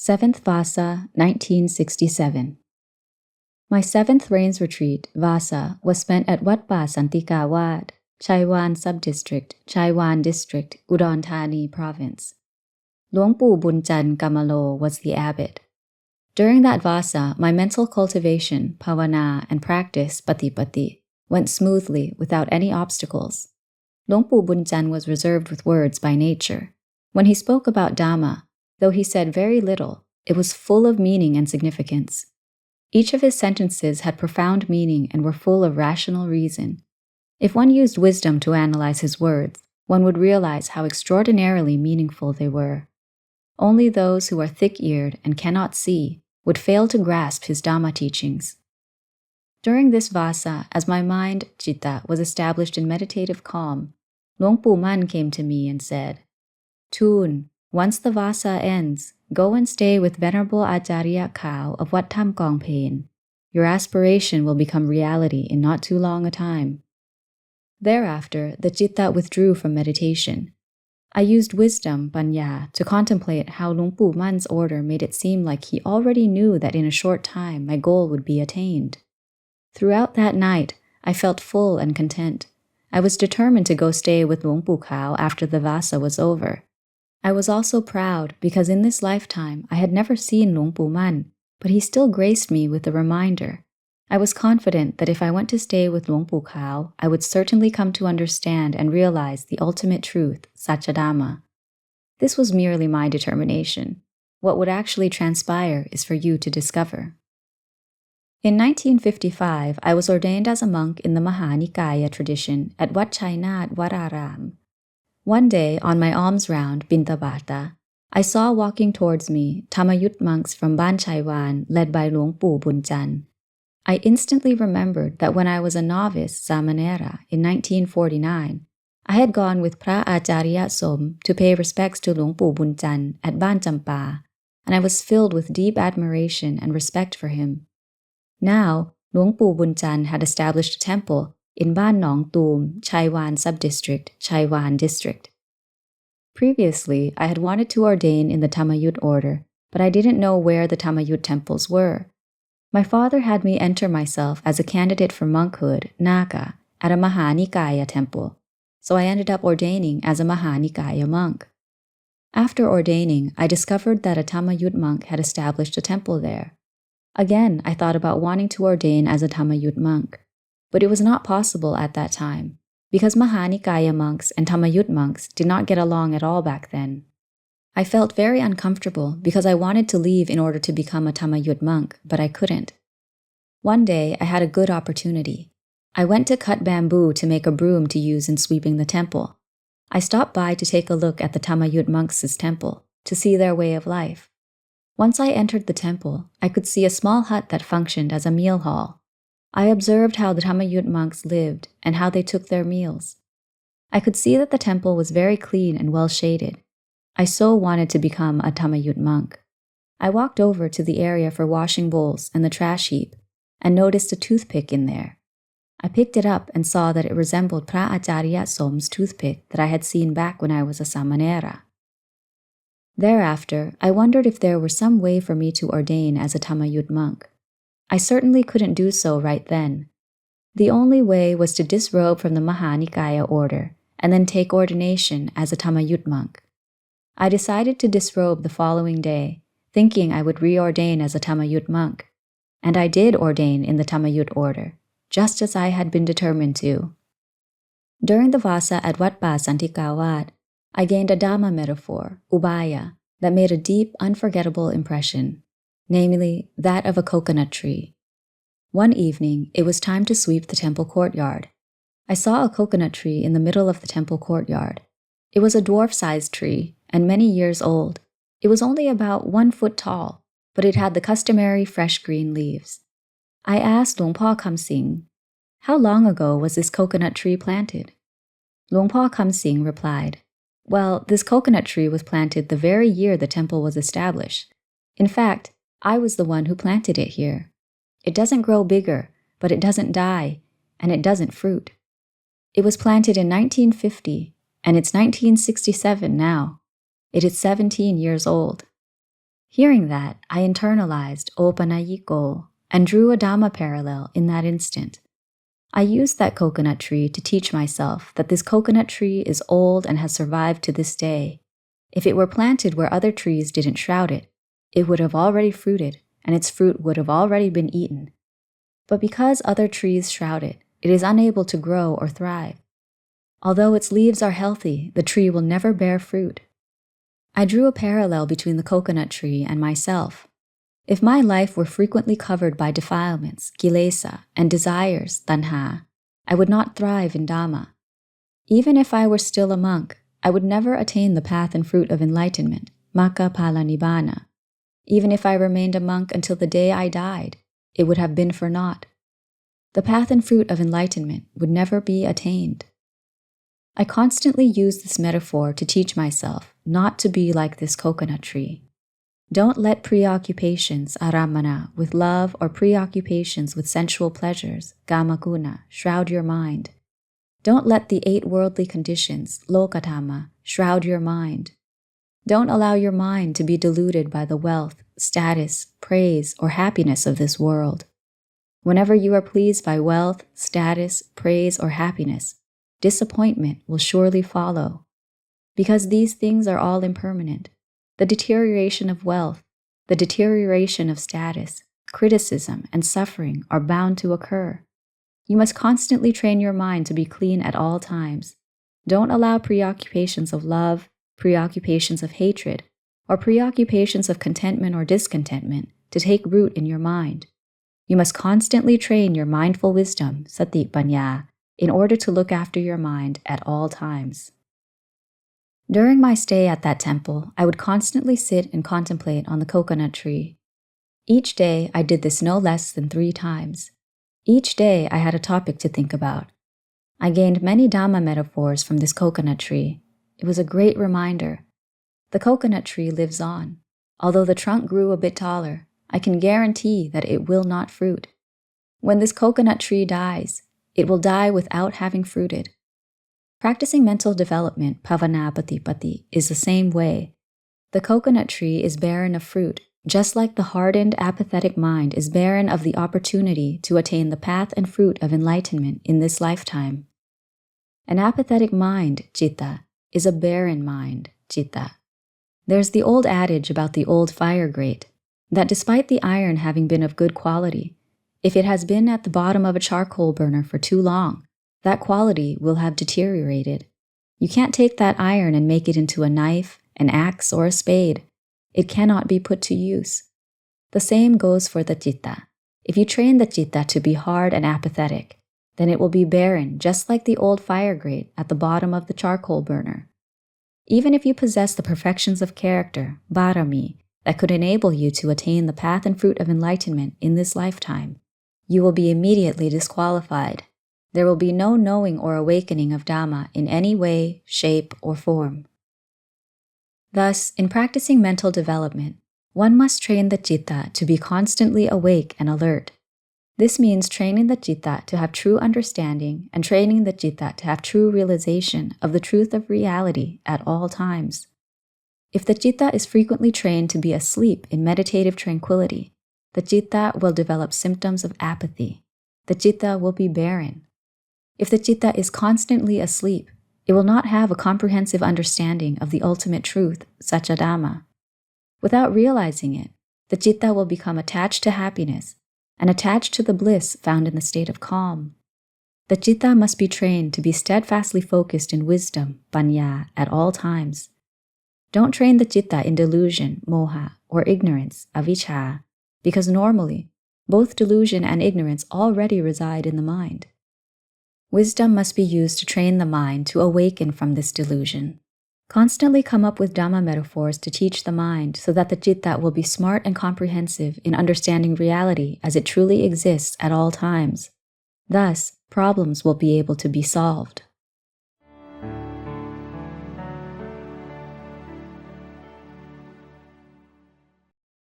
Seventh Vassa, 1967. My seventh rains retreat, Vassa, was spent at Wat Pa Santikawat, Chaiwan Subdistrict, Chaiwan District, Udon Thani Province. Luang Por Thoon Kamalo was the abbot. During that Vassa, my mental cultivation, pavana, and practice, patipati, went smoothly without any obstacles. Luang Por Thoon was reserved with words by nature. When he spoke about Dhamma, though he said very little, it was full of meaning and significance. Each of his sentences had profound meaning and were full of rational reason. If one used wisdom to analyze his words, one would realize how extraordinarily meaningful they were. Only those who are thick-eared and cannot see would fail to grasp his Dhamma teachings. During this Vassa, as my mind, citta, was established in meditative calm, Luang Por Man came to me and said, "Thoon, once the Vassa ends, go and stay with Venerable Ācariya Khao of Wat Tham Kong Pain. Your aspiration will become reality in not too long a time." Thereafter, the citta withdrew from meditation. I used wisdom, panya, to contemplate how Luang Por Man's order made it seem like he already knew that in a short time my goal would be attained. Throughout that night, I felt full and content. I was determined to go stay with Luang Por Khao after the Vassa was over. I was also proud because in this lifetime I had never seen Luang Por Man, but he still graced me with a reminder. I was confident that if I went to stay with Luang Por Khao, I would certainly come to understand and realize the ultimate truth, Satya Dhamma. This was merely my determination. What would actually transpire is for you to discover. In 1955, I was ordained as a monk in the Mahanikaya tradition at Wat Chainat Wararam. One day, on my alms round, Bintabata, I saw walking towards me Thamayut monks from Ban Chaiwan led by Luang Por Thoon. I instantly remembered that when I was a novice Samanera in 1949, I had gone with Phra Acharya Som to pay respects to Luang Por Thoon at Ban Champa, and I was filled with deep admiration and respect for him. Now, Luang Por Thoon had established a temple in Ban Nong Tum, Chaiwan Subdistrict, Chaiwan District. Previously, I had wanted to ordain in the Thamayut order, but I didn't know where the Thamayut temples were. My father had me enter myself as a candidate for monkhood, Naka, at a Mahanikaya temple, so I ended up ordaining as a Mahanikaya monk. After ordaining, I discovered that a Thamayut monk had established a temple there. Again, I thought about wanting to ordain as a Thamayut monk, but it was not possible at that time, because Mahanikaya monks and Thamayut monks did not get along at all back then. I felt very uncomfortable because I wanted to leave in order to become a Thamayut monk, but I couldn't. One day, I had a good opportunity. I went to cut bamboo to make a broom to use in sweeping the temple. I stopped by to take a look at the Thamayut monks' temple, to see their way of life. Once I entered the temple, I could see a small hut that functioned as a meal hall. I observed how the Thamayut monks lived and how they took their meals. I could see that the temple was very clean and well shaded. I so wanted to become a Thamayut monk. I walked over to the area for washing bowls and the trash heap and noticed a toothpick in there. I picked it up and saw that it resembled Phra Acharya Som's toothpick that I had seen back when I was a Samanera. Thereafter, I wondered if there were some way for me to ordain as a Thamayut monk. I certainly couldn't do so right then. The only way was to disrobe from the Mahanikaya order and then take ordination as a Thamayut monk. I decided to disrobe the following day, thinking I would reordain as a Thamayut monk, and I did ordain in the Thamayut order, just as I had been determined to. During the Vassa at Wat Pa Santikawat, I gained a Dhamma metaphor, ubaya, that made a deep, unforgettable impression, namely that of a coconut tree. One evening, it was time to sweep the temple courtyard. I saw a coconut tree in the middle of the temple courtyard. It was a dwarf-sized tree and many years old. It was only about 1 foot tall, but it had the customary fresh green leaves. I asked Luang Por Khamsing, "How long ago was this coconut tree planted?" Luang Por Khamsing replied, "Well, this coconut tree was planted the very year the temple was established. In fact, I was the one who planted it here. It doesn't grow bigger, but it doesn't die, and it doesn't fruit. It was planted in 1950, and it's 1967 now. It is 17 years old." Hearing that, I internalized Opanayiko and drew a Dhamma parallel in that instant. I used that coconut tree to teach myself that this coconut tree is old and has survived to this day. If it were planted where other trees didn't shroud it, it would have already fruited, and its fruit would have already been eaten. But because other trees shroud it, it is unable to grow or thrive. Although its leaves are healthy, the tree will never bear fruit. I drew a parallel between the coconut tree and myself. If my life were frequently covered by defilements, kilesa, and desires, tanha, I would not thrive in Dhamma. Even if I were still a monk, I would never attain the path and fruit of enlightenment, makka phala nibbāna. Even if I remained a monk until the day I died, it would have been for naught. The path and fruit of enlightenment would never be attained. I constantly use this metaphor to teach myself not to be like this coconut tree. Don't let preoccupations, aramana, with love or preoccupations with sensual pleasures, kamaguna, shroud your mind. Don't let the 8 worldly conditions, lokatama, shroud your mind. Don't allow your mind to be deluded by the wealth, status, praise, or happiness of this world. Whenever you are pleased by wealth, status, praise, or happiness, disappointment will surely follow. Because these things are all impermanent, the deterioration of wealth, the deterioration of status, criticism, and suffering are bound to occur. You must constantly train your mind to be clean at all times. Don't allow preoccupations of love, preoccupations of hatred, or preoccupations of contentment or discontentment to take root in your mind. You must constantly train your mindful wisdom, sati paññā, in order to look after your mind at all times. During my stay at that temple, I would constantly sit and contemplate on the coconut tree. Each day, I did this no less than 3 times. Each day, I had a topic to think about. I gained many Dhamma metaphors from this coconut tree. It was a great reminder. The coconut tree lives on. Although the trunk grew a bit taller, I can guarantee that it will not fruit. When this coconut tree dies, it will die without having fruited. Practicing mental development, bhavana patipati, is the same way. The coconut tree is barren of fruit, just like the hardened, apathetic mind is barren of the opportunity to attain the path and fruit of enlightenment in this lifetime. An apathetic mind, citta, is a barren mind, citta. There's the old adage about the old fire grate, that despite the iron having been of good quality, if it has been at the bottom of a charcoal burner for too long, that quality will have deteriorated. You can't take that iron and make it into a knife, an axe, or a spade. It cannot be put to use. The same goes for the citta. If you train the citta to be hard and apathetic, then it will be barren, just like the old fire grate at the bottom of the charcoal burner. Even if you possess the perfections of character, bharami, that could enable you to attain the path and fruit of enlightenment in this lifetime, you will be immediately disqualified. There will be no knowing or awakening of Dhamma in any way, shape, or form. Thus, in practicing mental development, one must train the citta to be constantly awake and alert. This means training the citta to have true understanding and training the citta to have true realization of the truth of reality at all times. If the citta is frequently trained to be asleep in meditative tranquility, the citta will develop symptoms of apathy. The citta will be barren. If the citta is constantly asleep, it will not have a comprehensive understanding of the ultimate truth, Satya Dhamma. Without realizing it, the citta will become attached to happiness and attached to the bliss found in the state of calm. The citta must be trained to be steadfastly focused in wisdom, paññā, at all times. Don't train the citta in delusion, moha, or ignorance, avijja, because normally, both delusion and ignorance already reside in the mind. Wisdom must be used to train the mind to awaken from this delusion. Constantly come up with Dhamma metaphors to teach the mind so that the citta will be smart and comprehensive in understanding reality as it truly exists at all times. Thus, problems will be able to be solved.